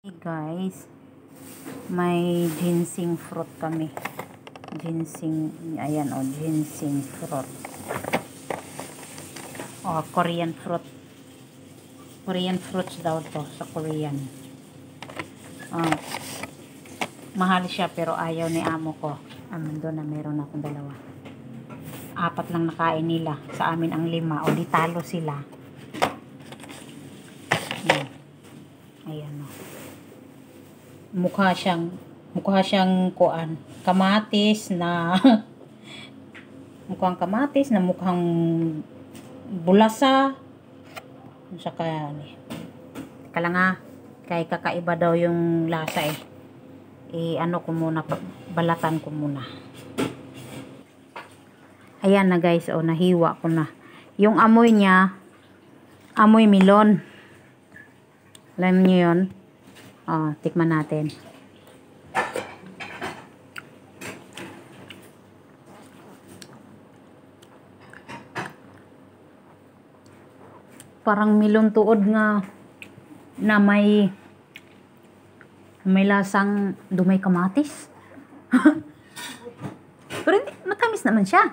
Hey guys, may ginseng fruit kami. Ginseng, ayan o, ginseng fruit. O, Korean fruit. Korean fruits daw to sa Korean. Mahal siya pero ayaw ni amo ko. Doon na meron akong dalawa. 4 lang nakain nila. Sa amin ang 5. O, di talo sila. Ayan o. Mukha siyang kuan, kamatis na mukhang kamatis na mukhang bulasa. Saka kala nga kay kakaiba daw yung lasa ano ko muna, balatan ko muna. Ayan na guys, o nahiwa ko na. Yung amoy niya, amoy melon. Alam niyo yun? Tikman natin. Parang melon tuod nga na may lasang dumay kamatis. Pero hindi, matamis naman siya.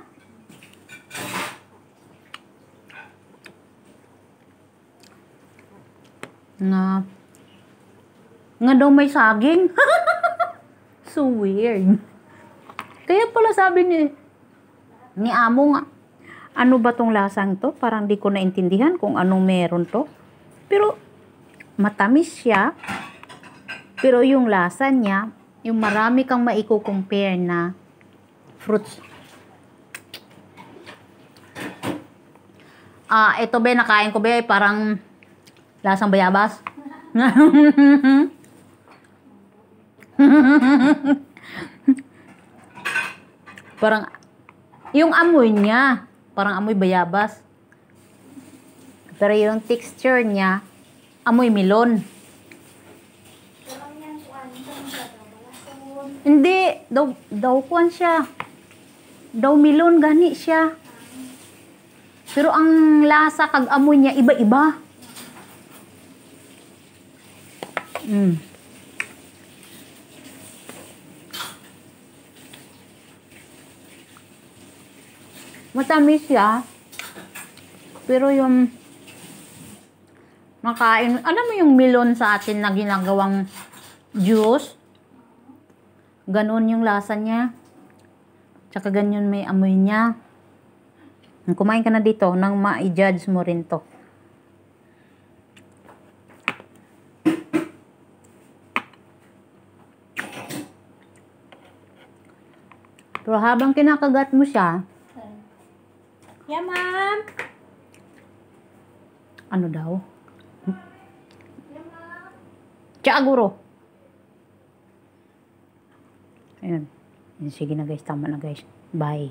Nga daw may saging. So weird. Kaya pala sabi ni amo nga, ano ba tong lasang to? Parang di ko naintindihan kung anong meron to. Pero matamis siya. Pero yung lasa niya, yung marami kang maiko-compare na fruits. Ito ba nakain ko ba parang lasang bayabas. Parang yung amoy niya parang amoy bayabas, pero yung texture niya amoy melon. Hindi daw kuan siya, daw melon gani siya, pero ang lasa kag amoy niya iba-iba. Matamis siya, pero yung makain, alam mo yung melon sa atin na ginagawang juice, ganun yung lasa niya, tsaka ganyan may amoy niya. Kumain ka na dito nang ma-judge mo rin to. Pero habang kinakagat mo siya, yeah, ma'am. ano daw? Tiaguro. Ayan. Sige na guys, tama na guys. Bye.